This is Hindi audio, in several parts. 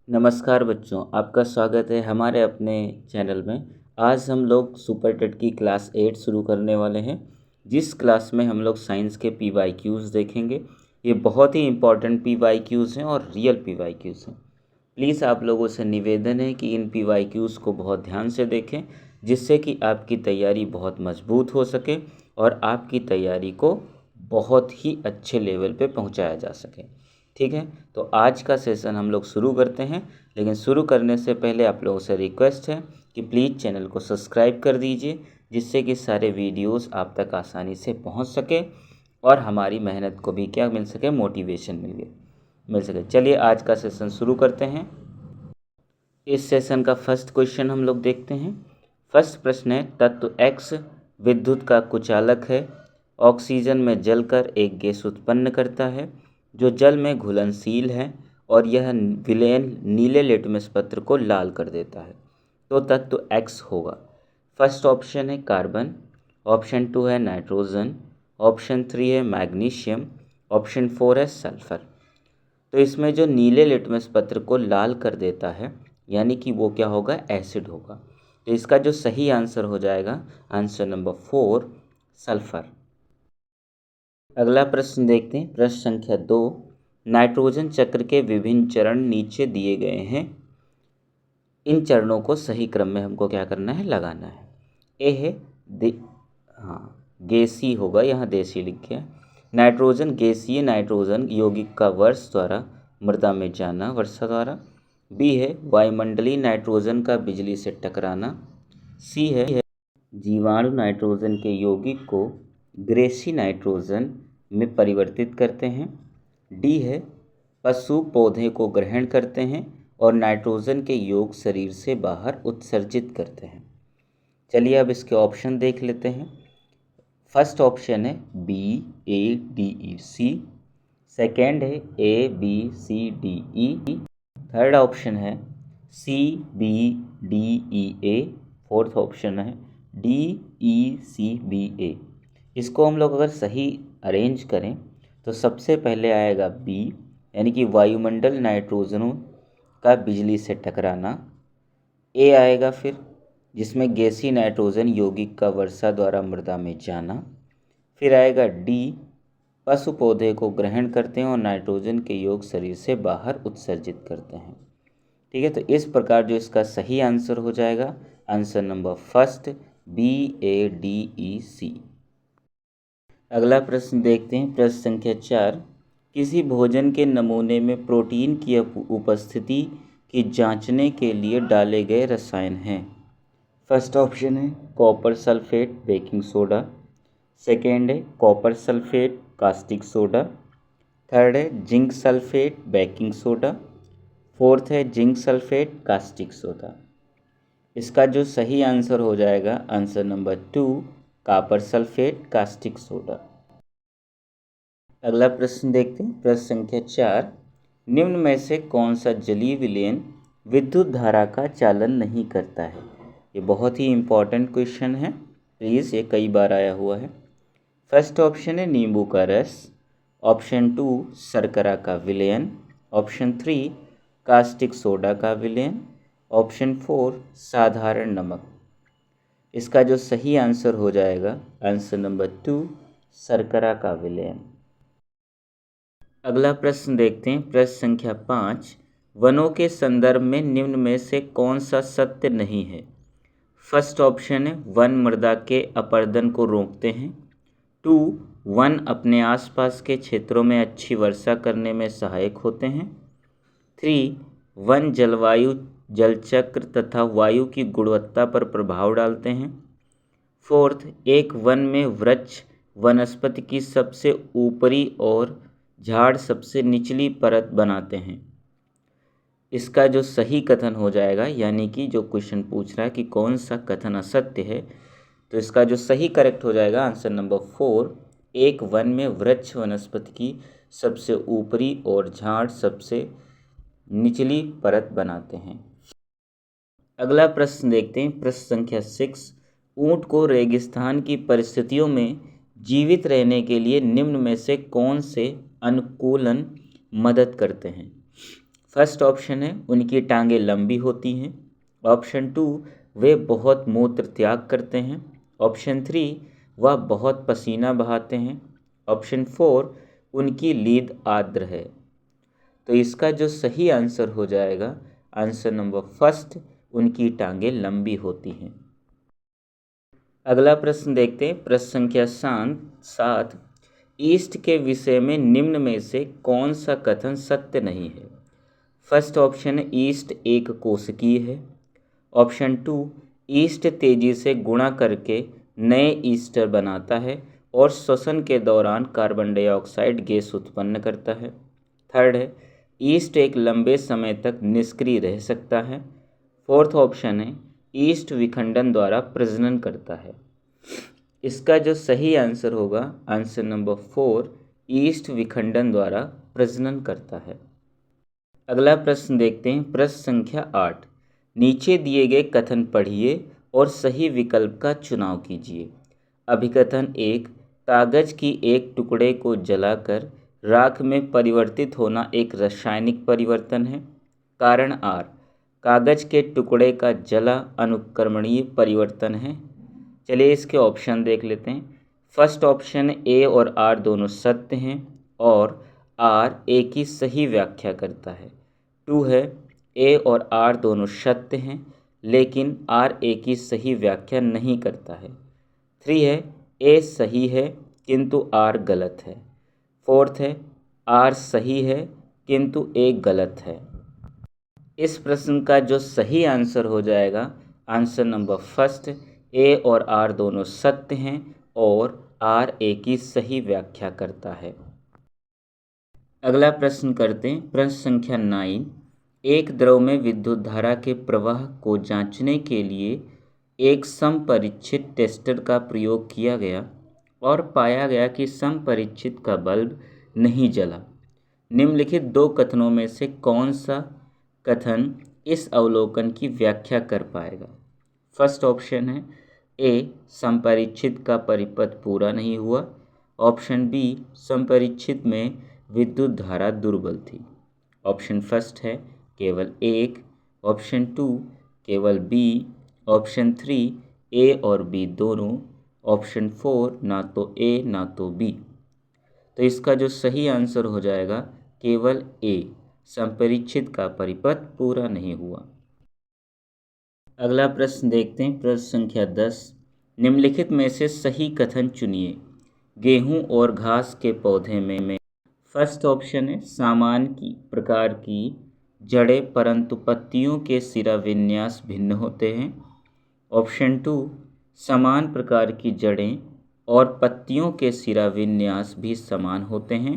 नमस्कार बच्चों, आपका स्वागत है हमारे अपने चैनल में। आज हम लोग सुपर टेट की क्लास 8 शुरू करने वाले हैं, जिस क्लास में हम लोग साइंस के PYQs देखेंगे। ये बहुत ही इम्पॉर्टेंट PYQs हैं और रियल PYQs हैं। प्लीज़ आप लोगों से निवेदन है कि इन PYQs को बहुत ध्यान से देखें, जिससे कि आपकी तैयारी बहुत मजबूत हो सके और आपकी तैयारी को बहुत ही अच्छे लेवल पे पहुंचाया जा सके। ठीक है, तो आज का सेशन हम लोग शुरू करते हैं, लेकिन शुरू करने से पहले आप लोगों से रिक्वेस्ट है कि प्लीज़ चैनल को सब्सक्राइब कर दीजिए, जिससे कि सारे वीडियोस आप तक आसानी से पहुंच सके और हमारी मेहनत को भी क्या मिल सके, मोटिवेशन मिल सके। चलिए आज का सेशन शुरू करते हैं। इस सेशन का फर्स्ट क्वेश्चन हम लोग देखते हैं। फर्स्ट प्रश्न है, तत्व X विद्युत का कुचालक है, ऑक्सीजन में जलकर एक गैस उत्पन्न करता है जो जल में घुलनशील है और यह विलयन नीले लिटमस पत्र को लाल कर देता है, तो तत्व X होगा। फर्स्ट ऑप्शन है कार्बन, ऑप्शन 2 है नाइट्रोजन, ऑप्शन 3 है मैग्नीशियम, ऑप्शन 4 है सल्फर। तो इसमें जो नीले लिटमस पत्र को लाल कर देता है यानी कि वो क्या होगा, एसिड होगा। तो इसका जो सही आंसर हो जाएगा, आंसर नंबर 4 सल्फर। अगला प्रश्न देखते हैं, प्रश्न संख्या 2। नाइट्रोजन चक्र के विभिन्न चरण नीचे दिए गए हैं, इन चरणों को सही क्रम में हमको क्या करना है, लगाना है। ए है गैसीय होगा, यहाँ देसी लिखे है। नाइट्रोजन गैसीय नाइट्रोजन यौगिक का वर्ष द्वारा मृदा में जाना, वर्षा द्वारा। बी है वायुमंडलीय नाइट्रोजन का बिजली से टकराना। सी है जीवाणु नाइट्रोजन के यौगिक को ग्रेसी नाइट्रोजन में परिवर्तित करते हैं। डी है पशु पौधे को ग्रहण करते हैं और नाइट्रोजन के यौग शरीर से बाहर उत्सर्जित करते हैं। चलिए अब इसके ऑप्शन देख लेते हैं। फर्स्ट ऑप्शन है बी, ए, डी, ई, सी। सेकेंड है ए, बी, सी, डी, ई। थर्ड ऑप्शन है सी, बी, डी, ई, ए। फोर्थ ऑप्शन है डी, ई, सी, बी, ए। इसको हम लोग अगर सही अरेंज करें तो सबसे पहले आएगा बी, यानी कि वायुमंडल नाइट्रोजनों का बिजली से टकराना। ए आएगा फिर, जिसमें गैसीय नाइट्रोजन यौगिक का वर्षा द्वारा मृदा में जाना। फिर आएगा डी, पशु पौधे को ग्रहण करते हैं और नाइट्रोजन के यौग शरीर से बाहर उत्सर्जित करते हैं। ठीक है, तो इस प्रकार जो इसका सही आंसर हो जाएगा, आंसर नंबर फर्स्ट बी, ए, डी, ई, सी। अगला प्रश्न देखते हैं, प्रश्न संख्या 4। किसी भोजन के नमूने में प्रोटीन की उपस्थिति की जांचने के लिए डाले गए रसायन हैं। फर्स्ट ऑप्शन है copper sulphate baking soda. Second है copper sulphate caustic soda. Third है zinc sulphate baking soda. Fourth है जिंक सल्फेट कास्टिक सोडा। इसका जो सही आंसर हो जाएगा, answer number 2 copper sulphate caustic soda. अगला प्रश्न देखते हैं, प्रश्न संख्या 4। निम्न में से कौन सा जलीय विलयन विद्युत धारा का चालन नहीं करता है। ये बहुत ही इम्पॉर्टेंट क्वेश्चन है, प्लीज़, ये कई बार आया हुआ है। फर्स्ट ऑप्शन है नींबू का रस। ऑप्शन 2 शर्करा का विलयन। ऑप्शन 3 कास्टिक सोडा का विलयन। ऑप्शन 4 साधारण नमक। इसका जो सही आंसर हो जाएगा, आंसर नंबर 2 शर्करा का विलयन। अगला प्रश्न देखते हैं, प्रश्न संख्या 5। वनों के संदर्भ में निम्न में से कौन सा सत्य नहीं है। फर्स्ट ऑप्शन है वन मृदा के अपरदन को रोकते हैं। 2 वन अपने आसपास के क्षेत्रों में अच्छी वर्षा करने में सहायक होते हैं। 3 वन जलवायु जलचक्र तथा वायु की गुणवत्ता पर प्रभाव डालते हैं। फोर्थ एक वन में वृक्ष वनस्पति की सबसे ऊपरी और झाड़ सबसे निचली परत बनाते हैं। इसका जो सही कथन हो जाएगा, यानी कि जो क्वेश्चन पूछ रहा है कि कौन सा कथन असत्य है, तो इसका जो सही करेक्ट हो जाएगा, आंसर नंबर 4 एक वन में वृक्ष वनस्पति की सबसे ऊपरी और झाड़ सबसे निचली परत बनाते हैं। अगला प्रश्न देखते हैं, प्रश्न संख्या 6। ऊंट को रेगिस्तान की परिस्थितियों में जीवित रहने के लिए निम्न में से कौन से अनुकूलन मदद करते हैं। फर्स्ट ऑप्शन है उनकी टांगें लंबी होती हैं। ऑप्शन 2 वे बहुत मूत्र त्याग करते हैं। ऑप्शन 3 वह बहुत पसीना बहाते हैं। ऑप्शन 4 उनकी लीद आर्द्र है। तो इसका जो सही आंसर हो जाएगा आंसर नंबर फर्स्ट, उनकी टांगें लंबी होती हैं। अगला प्रश्न देखते हैं, प्रश्न संख्या 7। ईस्ट के विषय में निम्न में से कौन सा कथन सत्य नहीं है? फर्स्ट ऑप्शन है ईस्ट एक कोशिकीय है। ऑप्शन 2 ईस्ट तेजी से गुणा करके नए ईस्टर बनाता है और श्वसन के दौरान कार्बन डाइऑक्साइड गैस उत्पन्न करता है। थर्ड है ईस्ट एक लंबे समय तक निष्क्रिय रह सकता है। फोर्थ ऑप्शन है ईस्ट विखंडन द्वारा प्रजनन करता है। इसका जो सही आंसर होगा आंसर नंबर 4, ईस्ट विखंडन द्वारा प्रजनन करता है। अगला प्रश्न देखते हैं, प्रश्न संख्या 8। नीचे दिए गए कथन पढ़िए और सही विकल्प का चुनाव कीजिए। अभिकथन 1, कागज की एक टुकड़े को जलाकर राख में परिवर्तित होना एक रासायनिक परिवर्तन है। कारण आर, कागज के टुकड़े का जला अनुकरणीय परिवर्तन है। चलिए इसके ऑप्शन देख लेते हैं। फर्स्ट ऑप्शन ए और आर दोनों सत्य हैं और आर ए की सही व्याख्या करता है। 2 है ए और आर दोनों सत्य हैं लेकिन आर ए की सही व्याख्या नहीं करता है। 3 है ए सही है किंतु आर गलत है। 4th है आर सही है किंतु ए गलत है। इस प्रश्न का जो सही आंसर हो जाएगा आंसर नंबर फर्स्ट, ए और आर दोनों सत्य हैं और आर ए की सही व्याख्या करता है। अगला प्रश्न करते हैं, प्रश्न संख्या 9। एक द्रव में विद्युत धारा के प्रवाह को जांचने के लिए एक समपरिचित टेस्टर का प्रयोग किया गया और पाया गया कि समपरिचित का बल्ब नहीं जला। निम्नलिखित दो कथनों में से कौन सा कथन इस अवलोकन की व्याख्या कर पाएगा? फर्स्ट ऑप्शन है ए, समपरिचित का परिपथ पूरा नहीं हुआ। ऑप्शन बी, समपरिचित में विद्युत धारा दुर्बल थी। ऑप्शन फर्स्ट है केवल 1। ऑप्शन 2 केवल बी। ऑप्शन 3 ए और बी दोनों। ऑप्शन 4 ना तो ए ना तो बी। तो इसका जो सही आंसर हो जाएगा केवल ए, समपरिचित का परिपथ पूरा नहीं हुआ। अगला प्रश्न देखते हैं, प्रश्न संख्या 10। निम्नलिखित में से सही कथन चुनिए। गेहूं और घास के पौधे में फर्स्ट ऑप्शन है समान की प्रकार की जड़ें परंतु पत्तियों के सिरा विन्यास भिन्न होते हैं। ऑप्शन 2 समान प्रकार की जड़ें और पत्तियों के सिरा विन्यास भी समान होते हैं।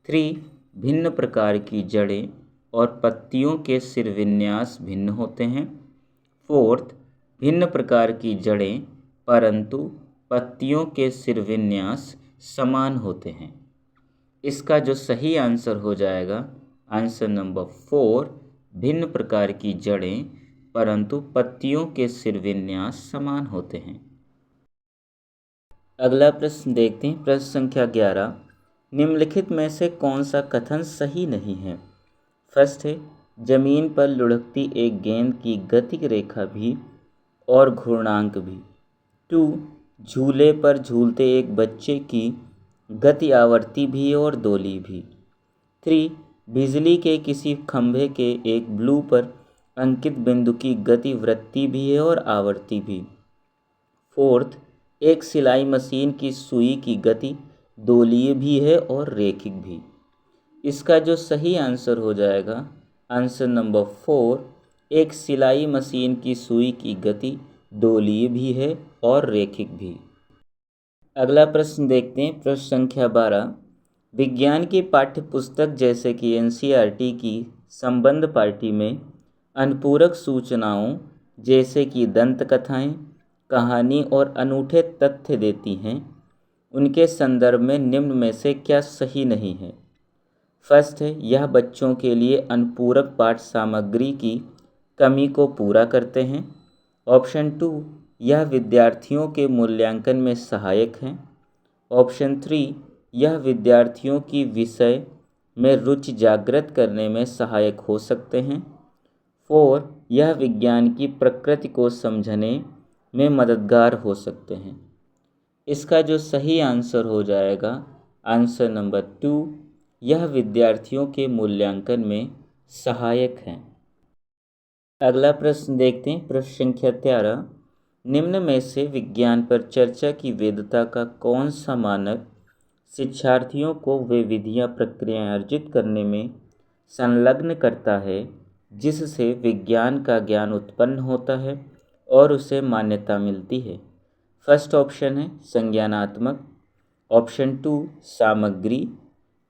3 भिन्न प्रकार की जड़ें और पत्तियों के सिर विन्यास भिन्न होते हैं। 4th भिन्न प्रकार की जड़ें परंतु पत्तियों के सिर विन्यास समान होते हैं। इसका जो सही आंसर हो जाएगा आंसर नंबर 4, भिन्न प्रकार की जड़ें परंतु पत्तियों के सिर विन्यास समान होते हैं। अगला प्रश्न देखते हैं, प्रश्न संख्या 11। निम्नलिखित में से कौन सा कथन सही नहीं है? फर्स्ट है जमीन पर लुढ़कती एक गेंद की गतिक रेखा भी और घूर्णांक भी। 2 झूले पर झूलते एक बच्चे की गति आवृत्ति भी और दोली भी। 3 बिजली के किसी खंभे के एक ब्लू पर अंकित बिंदु की गति वृत्ति भी है और आवर्ती भी। 4th एक सिलाई मशीन की सुई की गति दोलीय भी है और रेखिक भी। इसका जो सही आंसर हो जाएगा आंसर नंबर 4, एक सिलाई मशीन की सुई की गति दोलीय भी है और रेखिक भी। अगला प्रश्न देखते हैं, प्रश्न संख्या 12। विज्ञान की पाठ्य पुस्तक जैसे कि एनसीईआरटी की संबंध पाठी में अनुपूरक सूचनाओं जैसे कि दंत कथाएँ, कहानी और अनूठे तथ्य देती हैं, उनके संदर्भ में निम्न में से क्या सही नहीं है? फर्स्ट है यह बच्चों के लिए अनुपूरक पाठ सामग्री की कमी को पूरा करते हैं। ऑप्शन 2 यह विद्यार्थियों के मूल्यांकन में सहायक हैं। ऑप्शन 3 यह विद्यार्थियों की विषय में रुचि जागृत करने में सहायक हो सकते हैं। 4. यह विज्ञान की प्रकृति को समझने में मददगार हो सकते हैं। इसका जो सही आंसर हो जाएगा आंसर नंबर 2, यह विद्यार्थियों के मूल्यांकन में सहायक हैं। अगला प्रश्न देखते हैं, प्रश्न संख्या 13। निम्न में से विज्ञान पर चर्चा की वैधता का कौन सा मानक शिक्षार्थियों को वे विधियाँ प्रक्रियाएं अर्जित करने में संलग्न करता है जिससे विज्ञान का ज्ञान उत्पन्न होता है और उसे मान्यता मिलती है। फर्स्ट ऑप्शन है संज्ञानात्मक, ऑप्शन 2 सामग्री,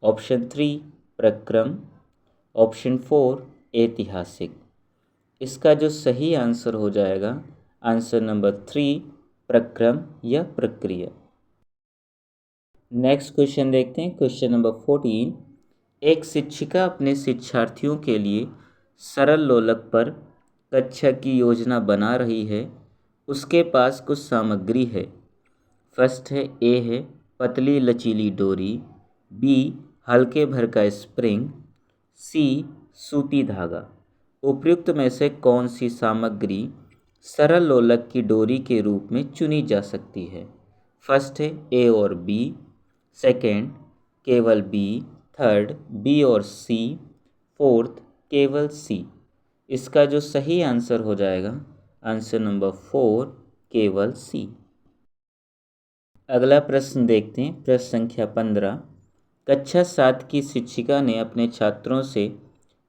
ऑप्शन 3 प्रक्रम, ऑप्शन 4 ऐतिहासिक। इसका जो सही आंसर हो जाएगा आंसर नंबर 3 प्रक्रम या प्रक्रिया। नेक्स्ट क्वेश्चन देखते हैं, क्वेश्चन नंबर 14। एक शिक्षिका अपने शिक्षार्थियों के लिए सरल लोलक पर कक्षा की योजना बना रही है। उसके पास कुछ सामग्री है। फर्स्ट है ए है पतली लचीली डोरी, बी हल्के भर का स्प्रिंग, सी सूती धागा। उपर्युक्त में से कौन सी सामग्री सरल लोलक की डोरी के रूप में चुनी जा सकती है? फर्स्ट है ए और बी, सेकेंड केवल बी, थर्ड बी और सी, फोर्थ केवल सी। इसका जो सही आंसर हो जाएगा आंसर नंबर 4 केवल सी। अगला प्रश्न देखते हैं, प्रश्न संख्या 15। कक्षा 7 की शिक्षिका ने अपने छात्रों से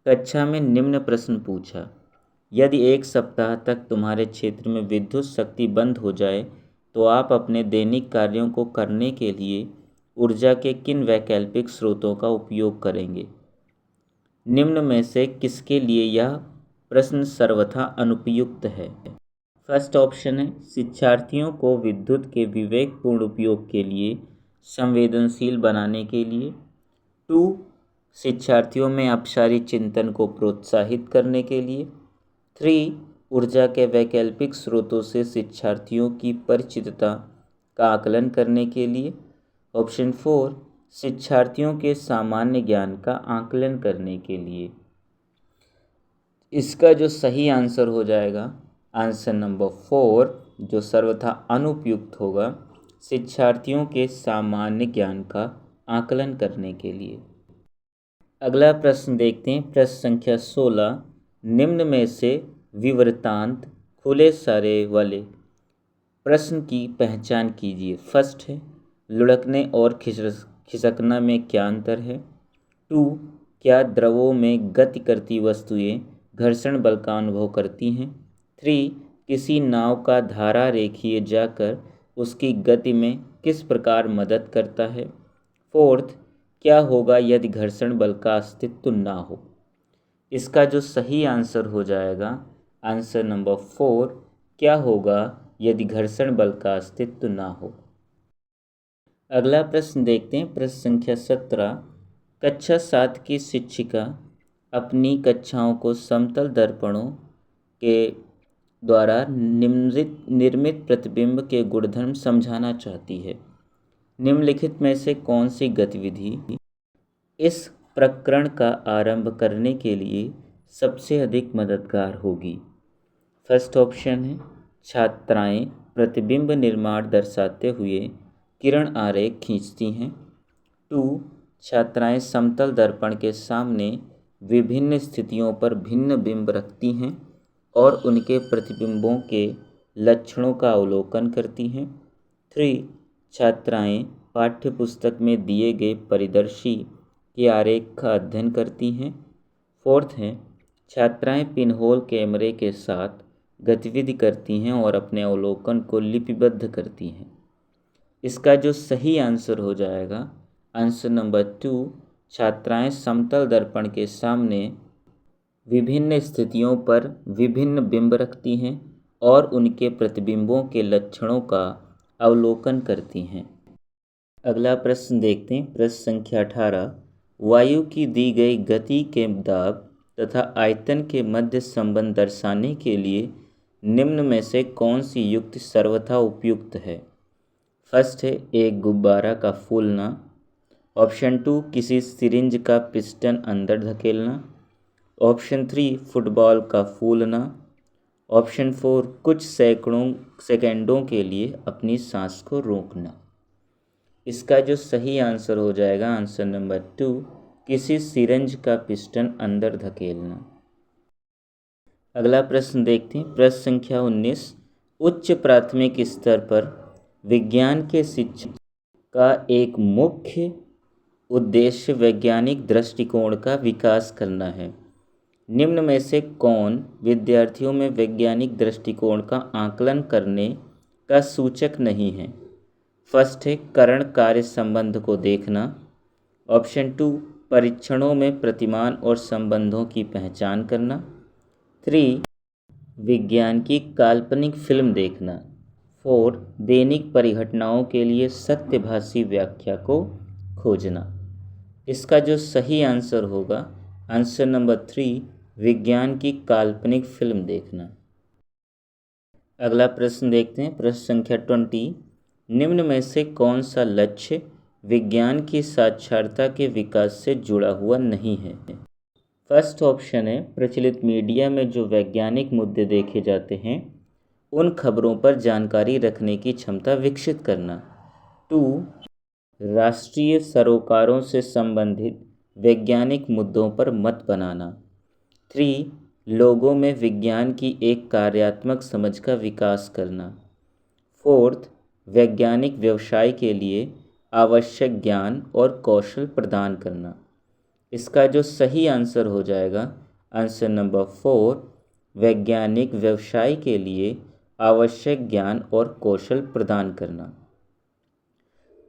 कक्षा में निम्न प्रश्न पूछा। यदि एक सप्ताह तक तुम्हारे क्षेत्र में विद्युत शक्ति बंद हो जाए तो आप अपने दैनिक कार्यों को करने के लिए ऊर्जा के किन वैकल्पिक स्रोतों का उपयोग करेंगे? निम्न में से किसके लिए यह प्रश्न सर्वथा अनुपयुक्त है? फर्स्ट ऑप्शन है शिक्षार्थियों को विद्युत के विवेकपूर्ण उपयोग के लिए संवेदनशील बनाने के लिए। 2 शिक्षार्थियों में अपसारी चिंतन को प्रोत्साहित करने के लिए। 3 ऊर्जा के वैकल्पिक स्रोतों से शिक्षार्थियों की परिचितता का आकलन करने के लिए। ऑप्शन 4 शिक्षार्थियों के सामान्य ज्ञान का आकलन करने के लिए। इसका जो सही आंसर हो जाएगा आंसर नंबर 4 जो सर्वथा अनुपयुक्त होगा, शिक्षार्थियों के सामान्य ज्ञान का आकलन करने के लिए। अगला प्रश्न देखते हैं, प्रश्न संख्या 16। निम्न में से विवृतांत खुले सारे वाले प्रश्न की पहचान कीजिए। फर्स्ट है लुढ़कने और खिसकना में क्या अंतर है? 2 क्या द्रवों में गति करती वस्तुएं घर्षण बल का अनुभव करती हैं? 3 किसी नाव का धारा रेखीय जाकर उसकी गति में किस प्रकार मदद करता है? 4 क्या होगा यदि घर्षण बल का अस्तित्व ना हो? इसका जो सही आंसर हो जाएगा आंसर नंबर 4 क्या होगा यदि घर्षण बल का अस्तित्व ना हो। अगला प्रश्न देखते हैं, प्रश्न संख्या 17। कक्षा 7 की शिक्षिका अपनी कक्षाओं को समतल दर्पणों के द्वारा निर्मित प्रतिबिंब के गुणधर्म समझाना चाहती है। निम्नलिखित में से कौन सी गतिविधि इस प्रकरण का आरंभ करने के लिए सबसे अधिक मददगार होगी? फर्स्ट ऑप्शन है छात्राएं प्रतिबिंब निर्माण दर्शाते हुए किरण आरेख खींचती हैं। 2 छात्राएं समतल दर्पण के सामने विभिन्न स्थितियों पर भिन्न बिंब रखती हैं और उनके प्रतिबिंबों के लक्षणों का अवलोकन करती हैं। 3 छात्राएं पाठ्यपुस्तक में दिए गए परिदर्शी के आरेख का अध्ययन करती हैं। 4 है छात्राएं पिनहोल कैमरे के साथ गतिविधि करती हैं और अपने अवलोकन को लिपिबद्ध करती हैं। इसका जो सही आंसर हो जाएगा आंसर नंबर 2 छात्राएं समतल दर्पण के सामने विभिन्न स्थितियों पर विभिन्न बिंब रखती हैं और उनके प्रतिबिंबों के लक्षणों का अवलोकन करती हैं। अगला प्रश्न देखते हैं, प्रश्न संख्या 18। वायु की दी गई गति के दाब तथा आयतन के मध्य संबंध दर्शाने के लिए निम्न में से कौन सी युक्ति सर्वथा उपयुक्त है? फर्स्ट है एक गुब्बारा का फूलना, ऑप्शन 2 किसी सिरिंज का पिस्टन अंदर धकेलना। ऑप्शन 3 फुटबॉल का फूलना। ऑप्शन 4 कुछ सेकंडों के लिए अपनी सांस को रोकना। इसका जो सही आंसर हो जाएगा आंसर नंबर 2 किसी सिरिंज का पिस्टन अंदर धकेलना। अगला प्रश्न देखते हैं। प्रश्न संख्या 19। उच्च प्राथमिक स्तर पर विज्ञान के शिक्षा का एक मुख्य उद्देश्य वैज्ञानिक दृष्टिकोण का विकास करना है। निम्न में से कौन विद्यार्थियों में वैज्ञानिक दृष्टिकोण का आकलन करने का सूचक नहीं है? फर्स्ट है करण कार्य संबंध को देखना। ऑप्शन 2 परीक्षणों में प्रतिमान और संबंधों की पहचान करना। 3 विज्ञान की काल्पनिक फिल्म देखना। 4 दैनिक परिघटनाओं के लिए सत्यभाषी व्याख्या को खोजना। इसका जो सही आंसर होगा आंसर नंबर 3 विज्ञान की काल्पनिक फिल्म देखना। अगला प्रश्न देखते हैं। प्रश्न संख्या 20। निम्न में से कौन सा लक्ष्य विज्ञान की साक्षरता के विकास से जुड़ा हुआ नहीं है? फर्स्ट ऑप्शन है प्रचलित मीडिया में जो वैज्ञानिक मुद्दे देखे जाते हैं उन खबरों पर जानकारी रखने की क्षमता विकसित करना। 2 राष्ट्रीय सरोकारों से संबंधित वैज्ञानिक मुद्दों पर मत बनाना। 3 लोगों में विज्ञान की एक कार्यात्मक समझ का विकास करना। 4 वैज्ञानिक व्यवसाय के लिए आवश्यक ज्ञान और कौशल प्रदान करना। इसका जो सही आंसर हो जाएगा आंसर नंबर 4 वैज्ञानिक व्यवसाय के लिए आवश्यक ज्ञान और कौशल प्रदान करना।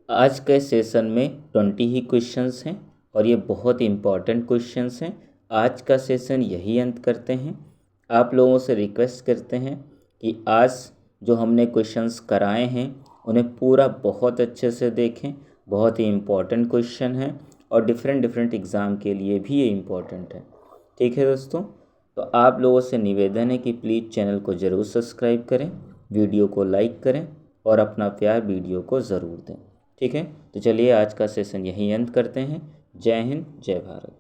आज के सेशन में 20 ही क्वेश्चंस हैं और ये बहुत इंपॉर्टेंट क्वेश्चंस हैं। आज का सेशन यही अंत करते हैं। आप लोगों से रिक्वेस्ट करते हैं कि आज जो हमने क्वेश्चंस कराए हैं उन्हें पूरा बहुत अच्छे से देखें। बहुत ही इम्पॉर्टेंट क्वेश्चन है और डिफरेंट एग्ज़ाम के लिए भी ये इम्पॉर्टेंट है। ठीक है दोस्तों, तो आप लोगों से निवेदन है कि प्लीज़ चैनल को ज़रूर सब्सक्राइब करें, वीडियो को लाइक करें और अपना प्यार वीडियो को ज़रूर दें। ठीक है, तो चलिए आज का सेशन यहीं अंत करते हैं। जय हिंद, जय भारत।